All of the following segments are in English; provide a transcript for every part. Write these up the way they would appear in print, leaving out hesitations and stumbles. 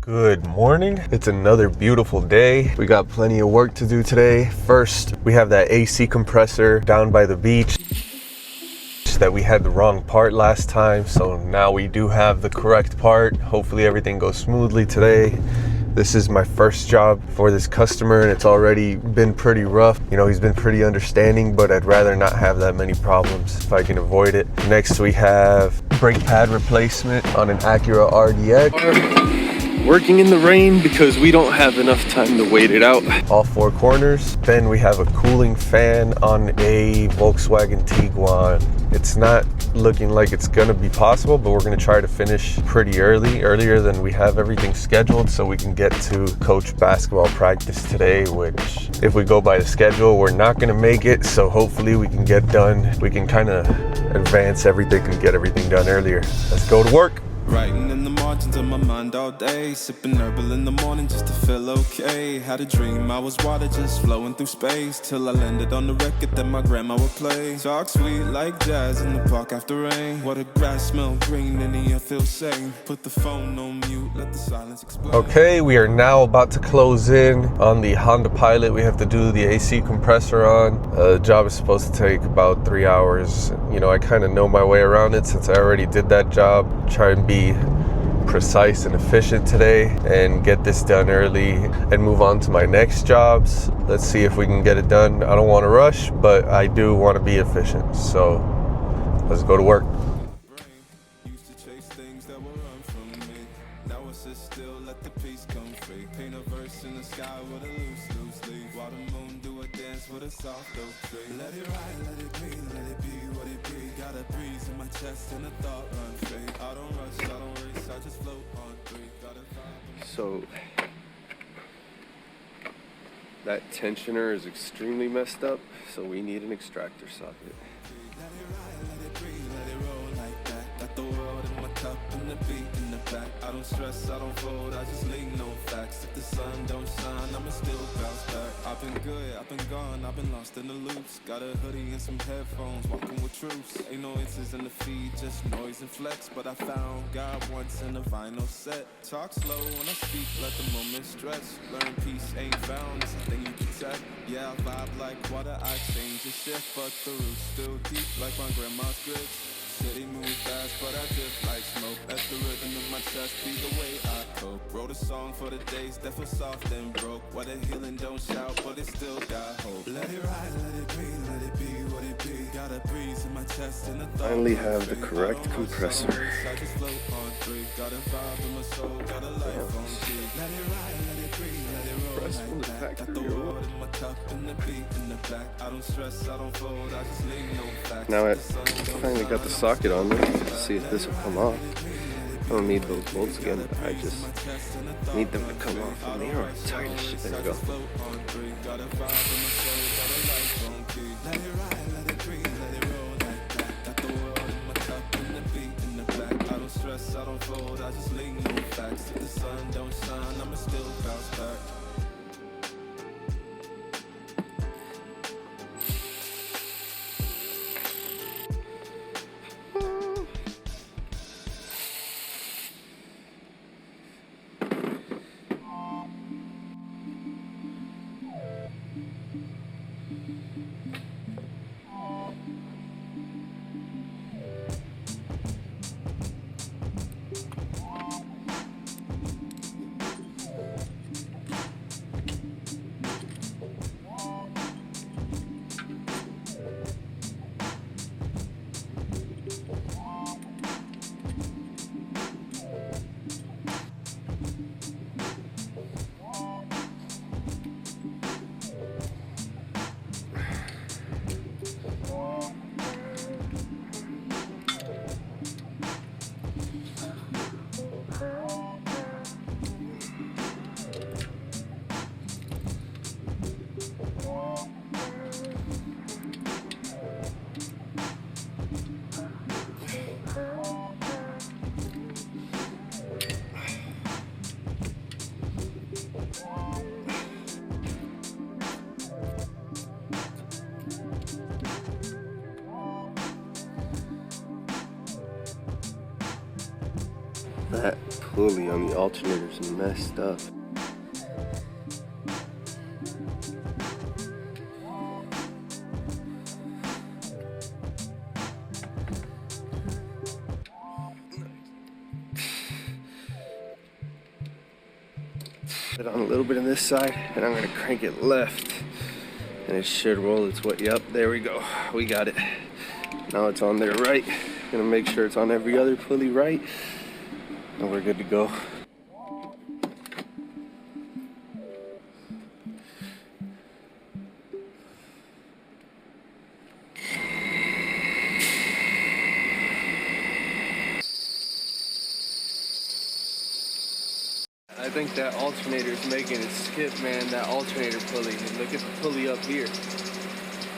Good morning. It's another beautiful day. We got plenty of work to do today. First, we have that AC compressor down by the beach that we had the wrong part last time. So now we do have the correct part. Hopefully everything goes smoothly today. This is my first job for this customer and it's already been pretty rough. You know, he's been pretty understanding, but I'd rather not have that many problems if I can avoid it. Next, we have brake pad replacement on an Acura RDX. Working in the rain because we don't have enough time to wait it out. All four corners. Then we have a cooling fan on a Volkswagen Tiguan. It's not looking like it's gonna be possible, but we're gonna try to finish pretty earlier than we have everything scheduled, so we can get to coach basketball practice today, which if we go by the schedule, we're not gonna make it. So hopefully we can get done. We can kind of advance everything and get everything done earlier. Let's go to work. Writing in the margins of my mind all day, sipping herbal in the morning just to feel okay. Had a dream I was water just flowing through space, till I landed on the record that my grandma would play. Talk sweet like jazz in the park after rain. What a grass smell green and the air feels sane. Put the phone on mute, let the silence explain. Okay, we are now about to close in on the Honda Pilot. We have to do the AC compressor on. The job is supposed to take about 3 hours. You know, I kind of know my way around it since I already did that job. Try and be precise and efficient today and get this done early and move on to my next jobs. Let's see if we can get it done. I don't want to rush, but I do want to be efficient. So let's go to work. Let it ride, let it be, let it be what it be. Got a breeze in my chest and a thought run free. I don't rush, I don't race, I just float on three. So that tensioner is extremely messed up, so we need an extractor socket. Let it ride, let it breathe, let it roll like that. Got the world in my cup and the beat in the back. I don't stress, I don't fold, I just lean on facts. If the sun don't shine, I'ma still bounce back. I've been good, I've been gone, I've been lost in the loops. Got a hoodie and some headphones, walking with troops. Ain't no inches in the feed, just noise and flex. But I found God once in a vinyl set. Talk slow when I speak, let the moment stretch. Learn peace ain't found, it's a thing you protect. Yeah, I vibe like water, I change and shift. But the roots still deep like my grandma's grits. City move fast, but I just like smoke. Let the rhythm in my chest be the way I cope. Wrote a song for the days that feel soft and broke. Why the healing don't shout, but it still got hope. Let it ride, let it breathe, let it be what it be. Got a breeze in my chest and a thought. Finally have the correct compressor. I just float on three. Got a vibe in my soul, got a life on key. Let it ride, let it breathe, let it roll like that. Got the world in my cup and the beat in the back. I don't stress, I don't fold, I just lean no facts. Now I finally got the socket on there. Let's see if this will come off. I don't need those bolts again, but I just need them to come off. And they are tight as shit. There we go. I don't fold, I just lean no facts. If the sun don't shine, I'ma still bounce back. That pulley on the alternator's messed up. Put on a little bit on this side, and I'm gonna crank it left, and it should roll its way. Yep, there we go. We got it. Now it's on there right. Gonna make sure it's on every other pulley right, and we're good to go. I think that alternator is making it skip, man. That alternator pulley. And look at the pulley up here.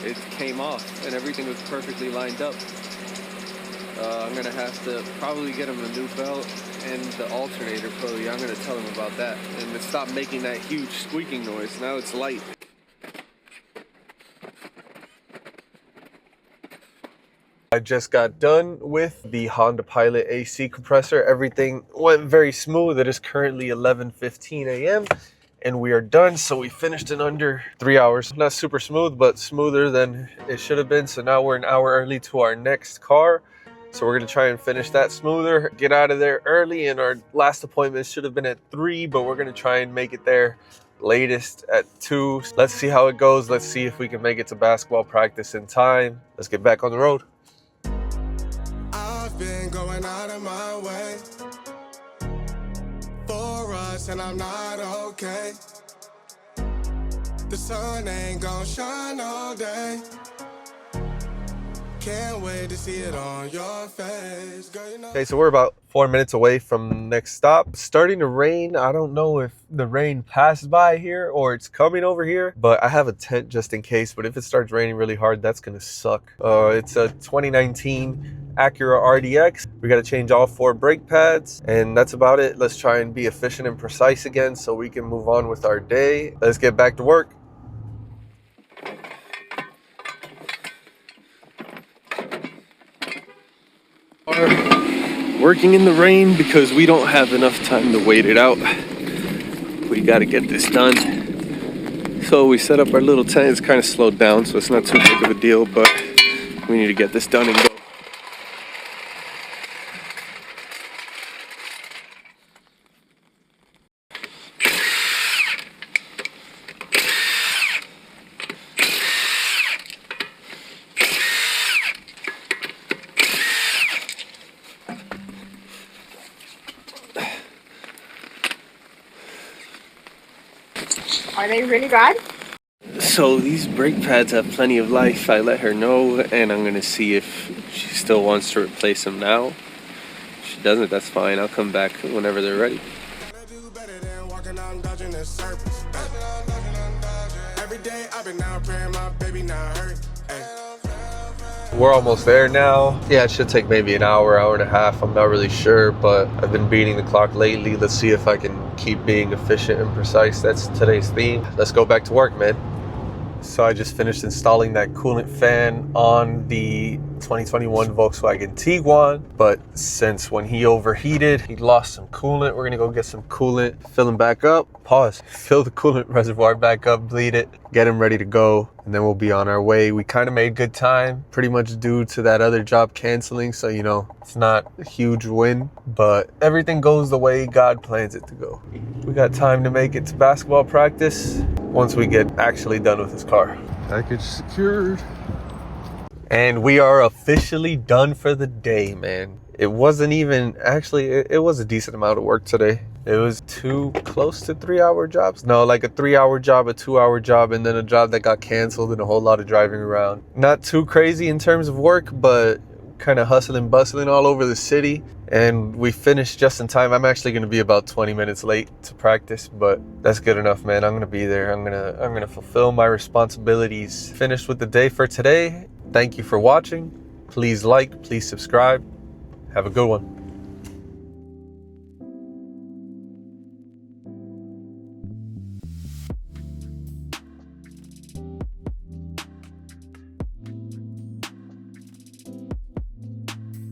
It came off, and everything was perfectly lined up. I'm gonna have to probably get him a new belt and the alternator pulley. I'm gonna tell him about that and to stop making that huge squeaking noise. Now it's light. I just got done with the Honda Pilot AC compressor. Everything went very smooth. It is currently 11:15 a.m. and we are done. So we finished in under 3 hours. Not super smooth, but smoother than it should have been. So now we're an hour early to our next car. So we're gonna try and finish that smoother, get out of there early. And our last appointment should have been at 3, but we're gonna try and make it there latest at 2. Let's see how it goes. Let's see if we can make it to basketball practice in time. Let's get back on the road. Been going out of my way for us, and I'm not okay. The sun ain't gonna shine all day. Can't wait to see it on your face, girl, you know. Okay, so we're about 4 minutes away from the next stop. It's starting to rain. I don't know if the rain passed by here or it's coming over here, but I have a tent just in case. But if it starts raining really hard, that's gonna suck. It's a 2019 Acura RDX. We got to change all 4 brake pads, and that's about it. Let's try and be efficient and precise again so we can move on with our day. Let's get back to work. We're working in the rain because we don't have enough time to wait it out. We got to get this done. So we set up our little tent. It's kind of slowed down, so it's not too big of a deal, but we need to get this done and go. Are they really bad? So these brake pads have plenty of life. I let her know, and I'm gonna see if she still wants to replace them now. If she doesn't, that's fine. I'll come back whenever they're ready. We're almost there now. Yeah, it should take maybe an hour, hour and a half. I'm not really sure, but I've been beating the clock lately. Let's see if I can keep being efficient and precise. That's today's theme. Let's go back to work, man. So I just finished installing that coolant fan on the 2021 Volkswagen Tiguan, but since when he overheated, he lost some coolant. We're gonna go get some coolant, fill him back up, fill the coolant reservoir back up, bleed it, get him ready to go, and then we'll be on our way. We kind of made good time, pretty much due to that other job canceling, so you know, it's not a huge win, but everything goes the way God plans it to go. We got time to make it to basketball practice once we get actually done with this car. Package secured. And we are officially done for the day, man. It wasn't even, actually, it was a decent amount of work today. It was 2 close to 3 hour jobs. No, like a 3 hour job, a 2 hour job, and then a job that got canceled and a whole lot of driving around. Not too crazy in terms of work, but kind of hustling, bustling all over the city. And we finished just in time. I'm actually going to be about 20 minutes late to practice, but that's good enough, man. I'm going to be there. I'm going to fulfill my responsibilities. Finished with the day for today. Thank you for watching. Please like, please subscribe. Have a good one.